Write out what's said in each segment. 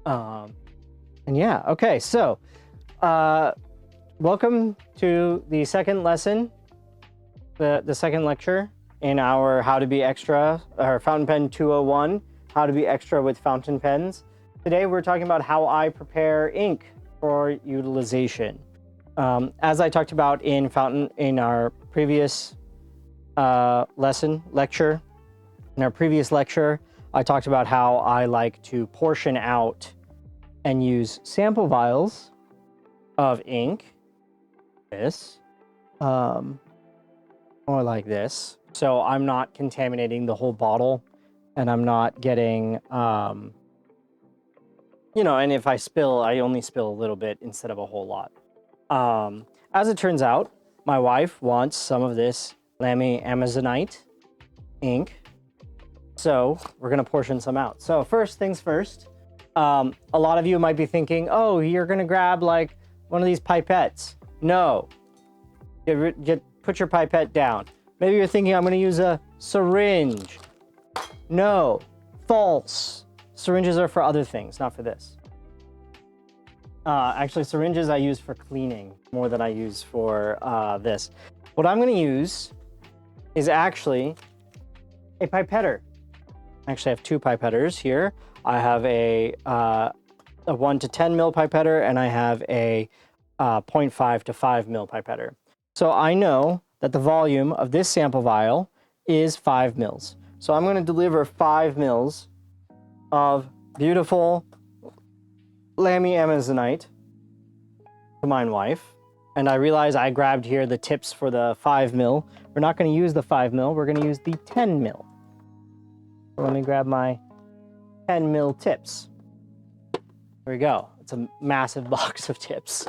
And yeah, okay, so welcome to the second lesson, the second lecture in our How to Be Extra, or Fountain Pen 201, How to Be Extra with Fountain Pens. Today we're talking about how I prepare ink for utilization. As I talked about in our previous lecture, I talked about how I like to portion out and use sample vials of ink, or like this. So I'm not contaminating the whole bottle, and I'm not getting, and if I spill, I only spill a little bit instead of a whole lot. As it turns out, my wife wants some of this Lamy Amazonite ink, so we're gonna portion some out. So first things first, a lot of you might be thinking, oh, you're gonna grab like one of these pipettes. No, put your pipette down. Maybe you're thinking I'm gonna use a syringe. No, false. Syringes are for other things, not for this. Actually, syringes I use for cleaning more than I use for this. What I'm gonna use is actually a pipetter. I actually have two pipetters here. I have a 1 to 10 mil pipetter, and I have a 0.5 to 5 mil pipetter. So I know that the volume of this sample vial is 5 mils. So I'm going to deliver 5 mils of beautiful Lamy Amazonite to my wife. And I realize I grabbed here the tips for the 5 mil. We're not going to use the 5 mil. We're going to use the 10 mil. So let me grab my 10 mil tips. There we go. It's a massive box of tips.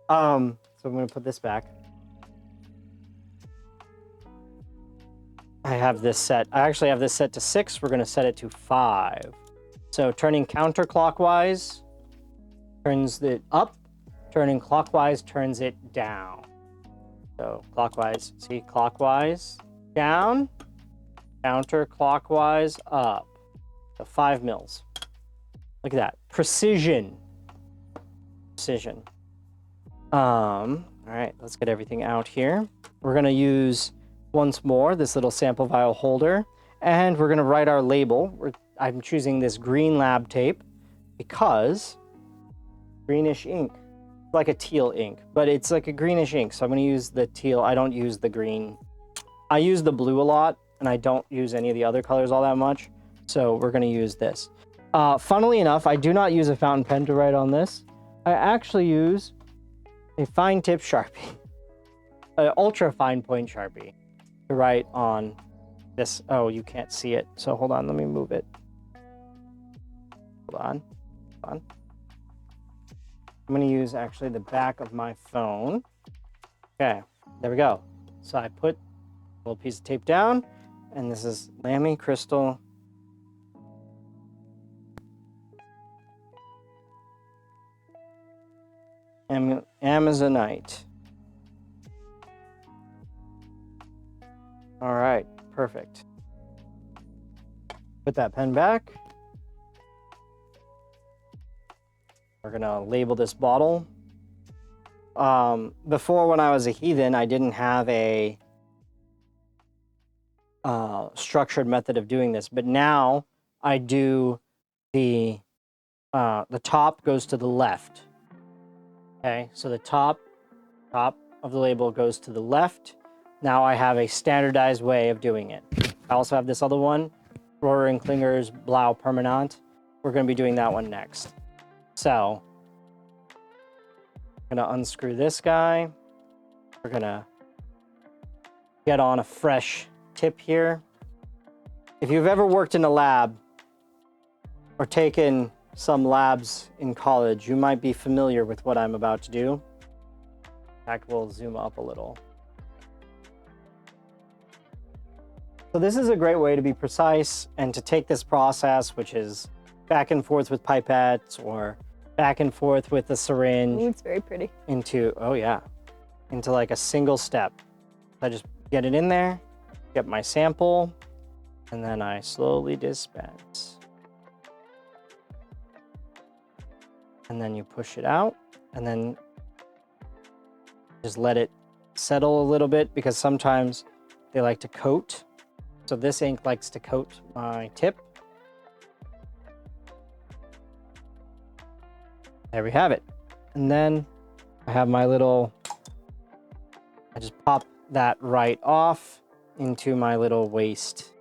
So I'm going to put this back. I have this set. I actually have this set to 6. We're going to set it to 5. So turning counterclockwise turns it up. Turning clockwise turns it down. So clockwise, see, clockwise, down, counterclockwise, up. So 5 mils. Look at that. Precision. All right, let's get everything out here. We're going to use once more this little sample vial holder, and we're going to write our label. I'm choosing this green lab tape because greenish ink, like a teal ink, but it's like a greenish ink. So I'm going to use the teal. I don't use the green. I use the blue a lot, and I don't use any of the other colors all that much. So we're going to use this. Funnily enough, I do not use a fountain pen to write on this. I actually use a fine tip Sharpie, an ultra fine point Sharpie, to write on this. Oh, you can't see it. So hold on, let me move it. Hold on. I'm going to use actually the back of my phone. Okay, there we go. So I put a little piece of tape down, and this is Lamy Crystal Amazonite. All right, perfect. Put that pen back. We're gonna label this bottle. Before, when I was a heathen, I didn't have a structured method of doing this, but now I do the top goes to the left. Okay, so the top of the label goes to the left. Now I have a standardized way of doing it. I also have this other one, Rohrer & Klinger's Blau Permanent. We're going to be doing that one next. So I'm going to unscrew this guy. We're going to get on a fresh tip here. If you've ever worked in a lab or taken some labs in college, you might be familiar with what I'm about to do. In fact, we'll zoom up a little. So this is a great way to be precise and to take this process, which is back and forth with pipettes or back and forth with a syringe. Ooh, it's very pretty. Into like a single step. I just get it in there, get my sample, and then I slowly dispense. and then you push it out, and then just let it settle a little bit because sometimes they like to coat. So this ink likes to coat my tip. There we have it. And then I have my little, I just pop that right off into my little waste.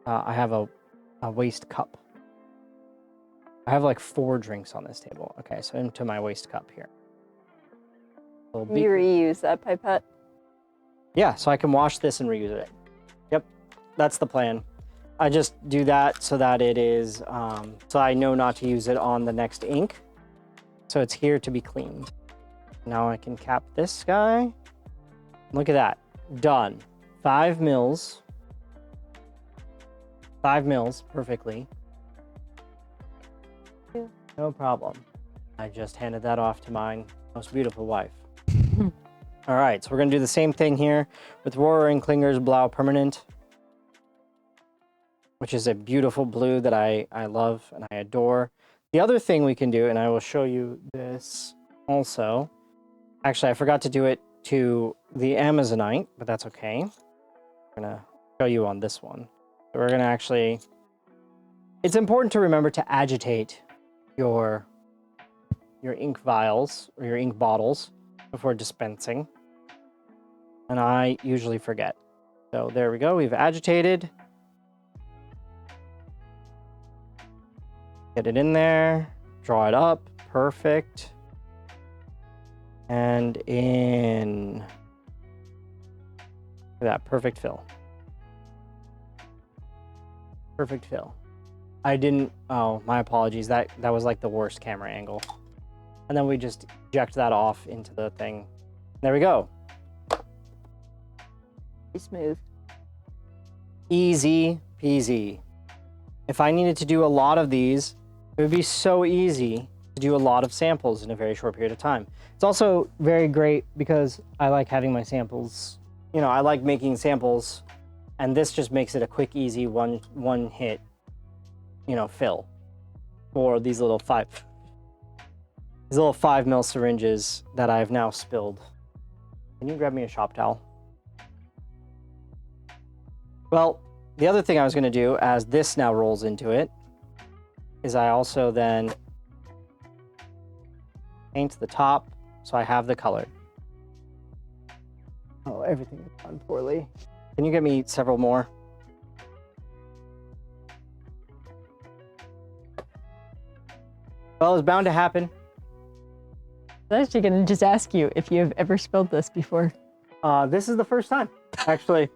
I have a waste cup. I have like 4 drinks on this table. Okay, so into my waste cup here. You reuse that pipette? Yeah, so I can wash this and reuse it. Yep, that's the plan. I just do that so that it is, so I know not to use it on the next ink. So it's here to be cleaned. Now I can cap this guy. Look at that, done. 5 mils. 5 mils, perfectly. No problem. I just handed that off to my most beautiful wife. All right, so we're gonna do the same thing here with Rohrer & Klinger's Blau Permanent, which is a beautiful blue that I love and I adore. The other thing we can do, and I will show you this also. Actually, I forgot to do it to the Amazonite, but that's okay. I'm gonna show you on this one. So we're gonna actually, it's important to remember to agitate your ink vials or your ink bottles before dispensing. And I usually forget. So there we go, we've agitated. Get it in there, draw it up, perfect. And in. Look at that, perfect fill. Perfect fill. I didn't, oh, my apologies. That was like the worst camera angle. And then we just eject that off into the thing. There we go. Smooth. Easy peasy. If I needed to do a lot of these, it would be so easy to do a lot of samples in a very short period of time. It's also very great because I like having my samples, you know, I like making samples, and this just makes it a quick, easy one hit, you know, fill for these little 5 mil syringes that I've now spilled. Can you grab me a shop towel? Well, the other thing I was going to do, as this now rolls into it, is I also then paint the top so I have the color. Oh, everything is done poorly. Can you get me several more? Well, it's bound to happen. I was actually going to just ask you if you've ever spilled this before. This is the first time, actually.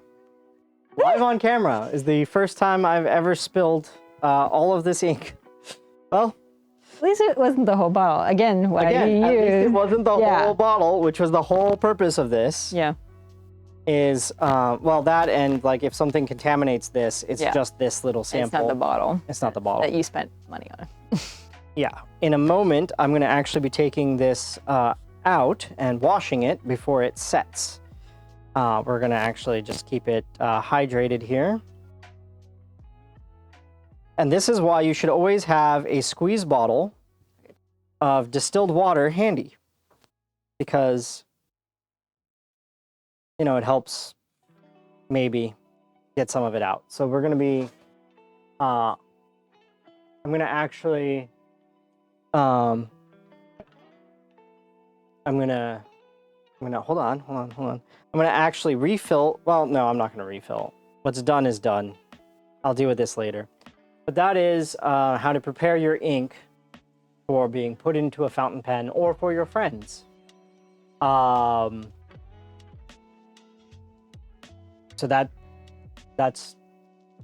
Live on camera is the first time I've ever spilled all of this ink. Well, at least it wasn't the whole bottle. Again, what you at least it wasn't the Yeah. whole bottle, which was the whole purpose of this. Yeah. Is, well, that and like if something contaminates this, it's just this little sample. It's not the bottle. It's not the bottle. That you spent money on. Yeah. In a moment, I'm going to actually be taking this out and washing it before it sets. We're going to actually just keep it hydrated here. And this is why you should always have a squeeze bottle of distilled water handy. Because, you know, it helps maybe get some of it out. So we're going to be, I'm going to actually, I'm gonna hold on. I'm gonna actually refill. Well, no, I'm not gonna refill. What's done is done. I'll deal with this later. But that is how to prepare your ink for being put into a fountain pen or for your friends. So that's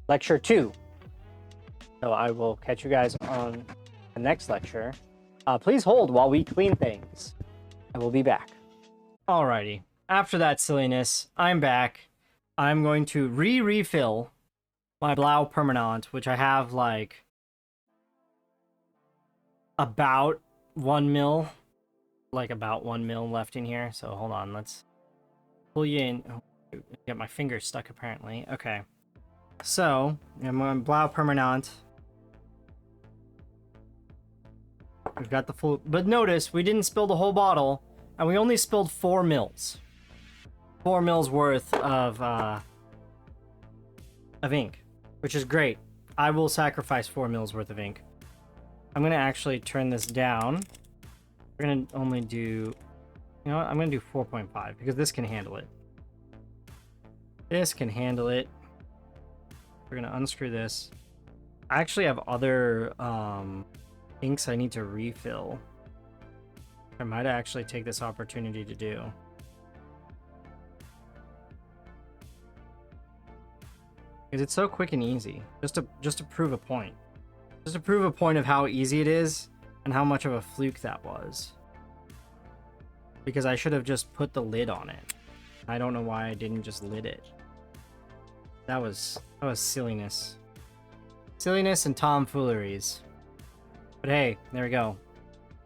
lecture 2. So I will catch you guys on the next lecture. Please hold while we clean things. I will be back. Alrighty. After that silliness, I'm back. I'm going to refill my Blau Permanent, which I have like about 1 mil, left in here. So hold on, let's pull you in. Oh, get my finger stuck apparently. Okay. So, I'm on Blau Permanent. We've got the full, but notice we didn't spill the whole bottle, and we only spilled 4 mils. 4 mils worth of ink, which is great. I will sacrifice 4 mils worth of ink. I'm gonna actually turn this down. We're gonna only do, you know what? I'm gonna do 4.5 because this can handle it. This can handle it. We're gonna unscrew this. I actually have other inks I need to refill. I might actually take this opportunity to do. Because it's so quick and easy. Just to prove a point. Just to prove a point of how easy it is and how much of a fluke that was. Because I should have just put the lid on it. I don't know why I didn't just lid it. That was silliness. Silliness and tomfooleries. But hey, there we go.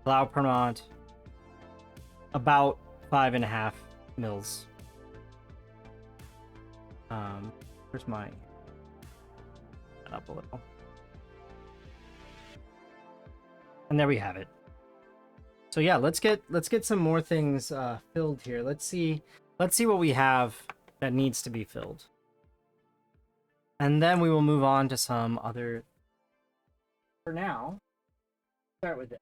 Allow permont. About 5.5 mils. Where's my... up a little. And there we have it. So yeah, let's get some more things filled here. Let's see what we have that needs to be filled. And then we will move on to some other. For now, start with it.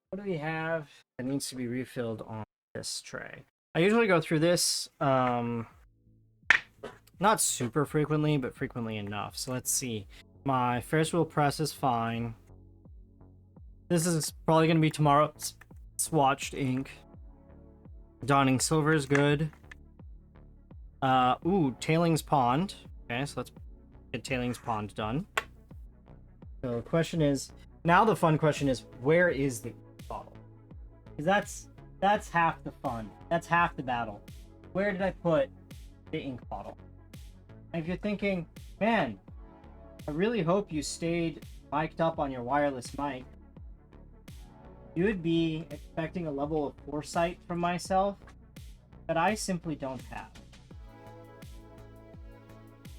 What do we have that needs to be refilled on this tray? I usually go through this not super frequently, but frequently enough. So let's see. My Ferris wheel press is fine. This is probably going to be tomorrow's swatched ink. Dawning Silver is good. Tailings Pond. Okay, so let's get Tailings Pond done. So the question is, now the fun question is, where is the bottle? Because that's half the fun. That's half the battle. Where did I put the ink bottle? And if you're thinking, man, I really hope you stayed mic'd up on your wireless mic, you would be expecting a level of foresight from myself that I simply don't have.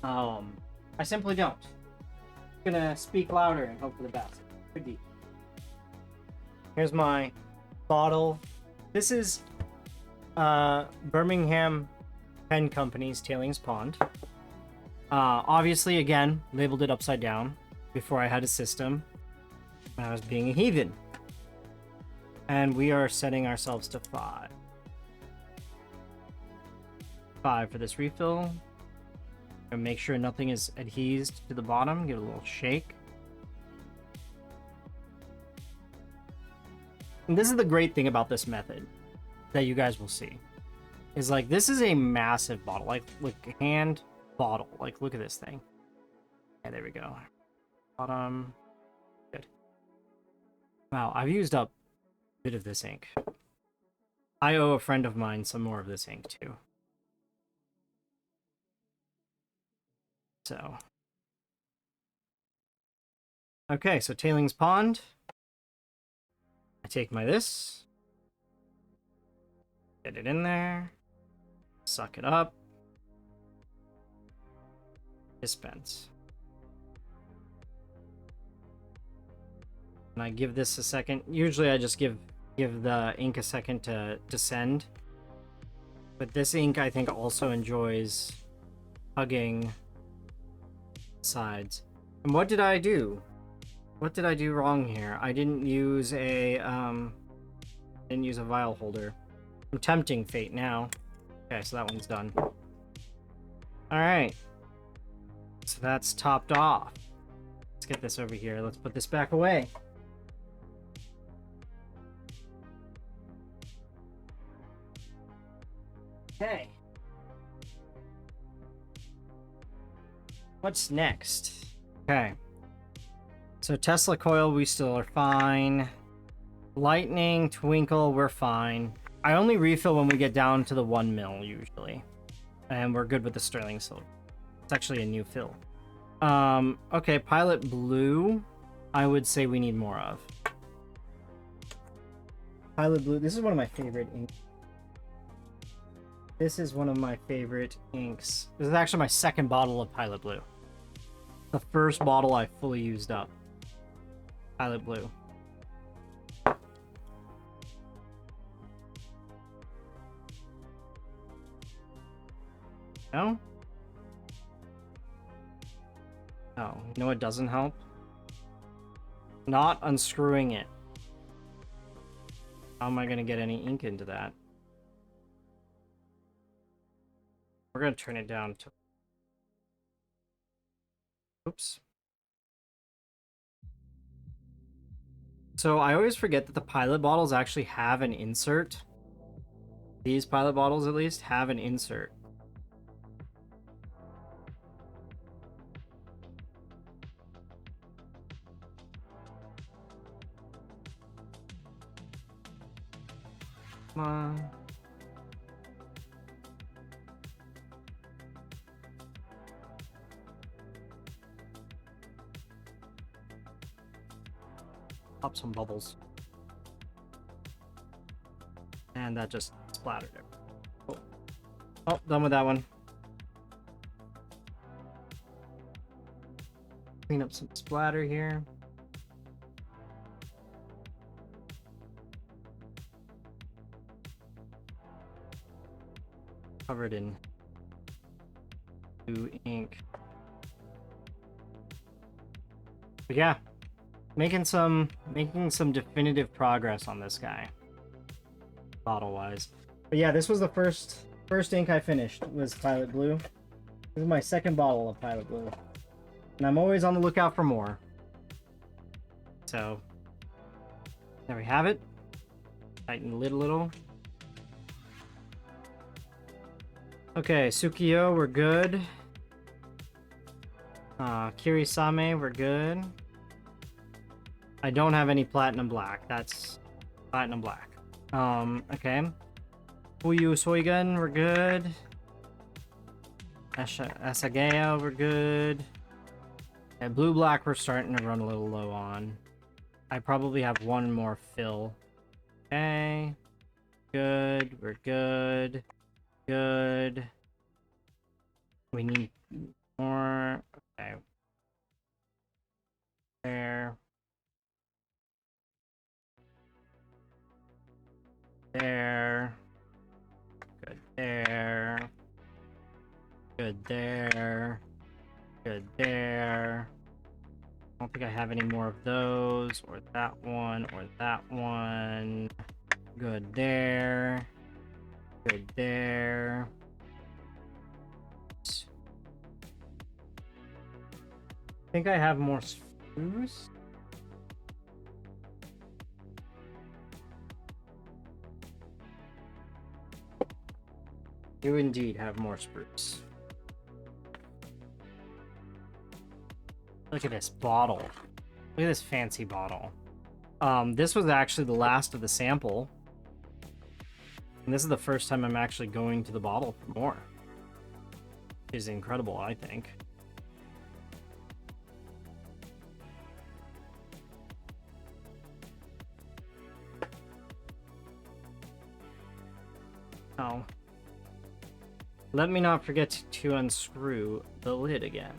I simply don't. I'm gonna speak louder and hope for the best. Could be. Here's my bottle. This is Birmingham Pen Company's Tailings Pond. Obviously, again, labeled it upside down before I had a system. I was being a heathen. And we are setting ourselves to 5. 5 for this refill. And make sure nothing is adhesed to the bottom. Give it a little shake. And this is the great thing about this method that you guys will see. Is like, this is a massive bottle. Like hand bottle. Like, look at this thing. Yeah, there we go. Bottom. Good. Wow, I've used up a bit of this ink. I owe a friend of mine some more of this ink too. So. Okay, so Tailings Pond. I take my this. Get it in there. Suck it up. Dispense. And I give this a second. Usually I just give the ink a second to descend. But this ink I think also enjoys hugging sides. And what did I do? What did I do wrong here? I didn't use a vial holder. I'm tempting fate now. Okay, so that one's done. Alright. So that's topped off. Let's get this over here. Let's put this back away. Okay. What's next? Okay. So Tesla coil, we still are fine. Lightning, twinkle, we're fine. I only refill when we get down to the 1 mil usually. And we're good with the sterling silver. It's actually a new fill. Okay, pilot blue, I would say we need more of. Pilot blue, this is one of my favorite inks. This is one of my favorite inks. This is actually my second bottle of Pilot Blue. The first bottle I fully used up. Pilot Blue. No? No. You know what doesn't help? Not unscrewing it. How am I going to get any ink into that? We're going to turn it down to... Oops. So I always forget that the pilot bottles actually have an insert. These pilot bottles, at least, have an insert. Come on. Pop some bubbles. And that just splattered it. Oh. Oh, done with that one. Clean up some splatter here. Covered in blue ink. But yeah, making some definitive progress on this guy, bottle wise. But yeah, this was the first ink I finished was Pilot Blue. This is my second bottle of Pilot Blue, and I'm always on the lookout for more. So there we have it. Tighten the lid a little. Okay, Sukiyo, we're good. Kirisame, we're good. I don't have any platinum black. That's platinum black. Okay. Fuyu Soigun, we're good. Asageo, we're good. And blue black, we're starting to run a little low on. I probably have one more fill. Okay. Good, we're good. Good. We need more. Okay. There. There. Good there. Good there. Good there. I don't think I have any more of those, or that one, or that one. Good there. Good there. I think I have more screws. You indeed have more spruce. Look at this bottle. Look at this fancy bottle. This was actually the last of the sample. And this is the first time I'm actually going to the bottle for more. Which is incredible, I think. Oh. Let me not forget to unscrew the lid again.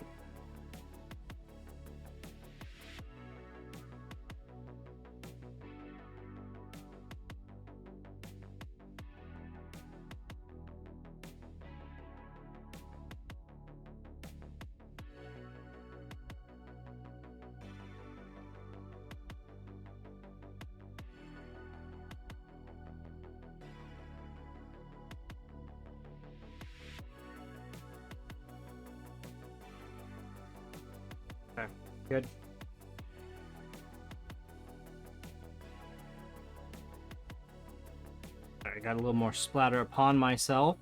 Okay, good. I got a little more splatter upon myself.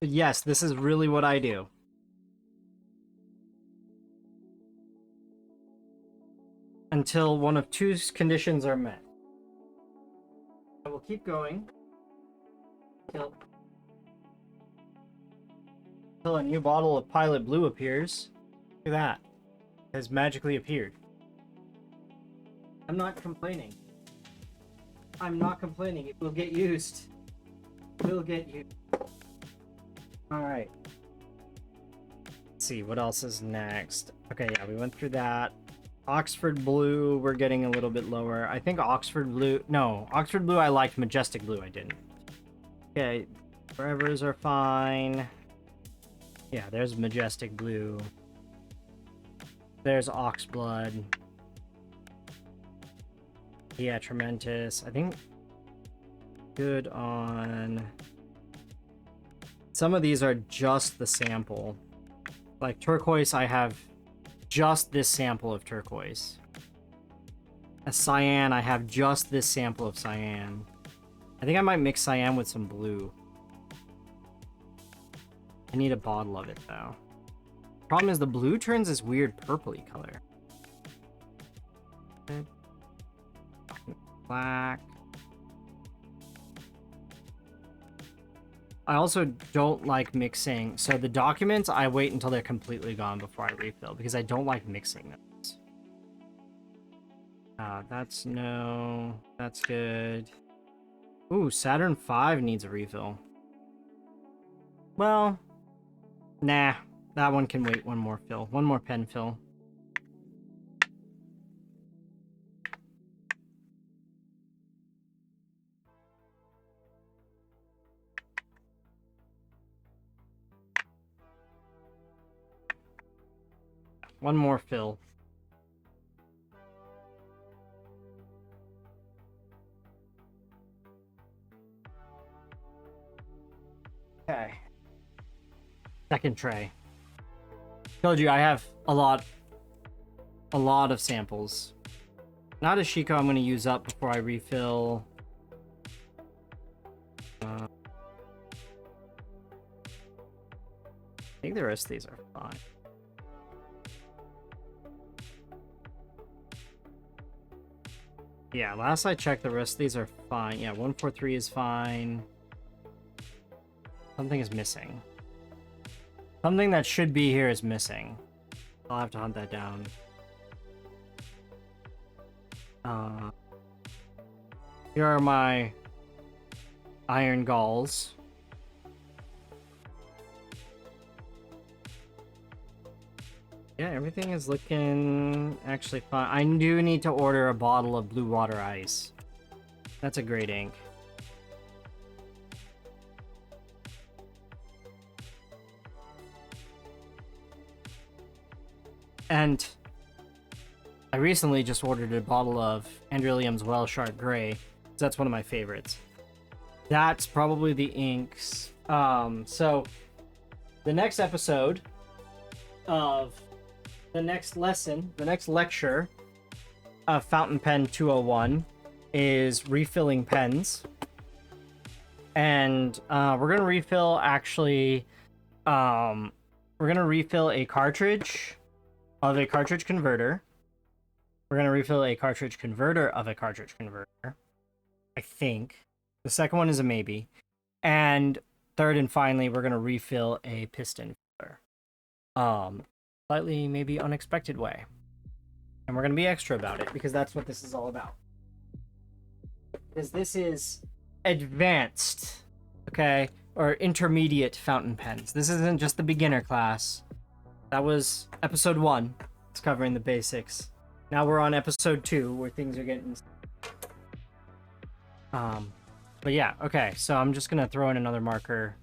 But yes, this is really what I do. Until one of two conditions are met. I will keep going until a new bottle of Pilot Blue appears. Look at that. It has magically appeared. I'm not complaining. I'm not complaining. It will get used. It will get used. Alright. Let's see, what else is next? Okay, yeah, we went through that. Oxford blue, we're getting a little bit lower. I think Oxford blue, no, Oxford blue I liked, majestic blue I didn't. Okay, forevers are fine. Yeah, there's majestic blue. There's oxblood. Yeah, tremendous. I think good on... Some of these are just the sample. Like turquoise, I have just this sample of turquoise. A cyan, I have just this sample of cyan. I think I might mix cyan with some blue. I need a bottle of it though. Problem is the blue turns this weird purpley color. Black. I also don't like mixing. So the documents, I wait until they're completely gone before I refill because I don't like mixing those. That's no. That's good. Ooh, Saturn V needs a refill. Well, nah. That one can wait one more fill. One more pen fill. One more fill. Okay. Second tray. Told you I have a lot of samples. Not a Shiko I'm going to use up before I refill. I think the rest of these are fine. Yeah, last I checked, the rest of these are fine. Yeah, 143 is fine. Something is missing. Something that should be here is missing. I'll have to hunt that down. Here are my iron galls. Yeah, everything is looking actually fine. I do need to order a bottle of blue water ice. That's a great ink. And I recently just ordered a bottle of Andrillium's Well Sharp Gray. That's one of my favorites. That's probably the inks. So the next episode of the next lesson, the next lecture of Fountain Pen 201 is refilling pens. And we're going to refill actually, we're going to refill a cartridge of a cartridge converter. We're going to refill a cartridge converter of a cartridge converter. I think. The second one is a maybe. And third and finally, we're going to refill a piston filler. Slightly maybe unexpected way. And we're going to be extra about it because that's what this is all about. Because this is advanced, okay? Or intermediate fountain pens. This isn't just the beginner class. That was episode 1. It's covering the basics. Now we're on episode 2 where things are getting... But yeah, okay. So I'm just going to throw in another marker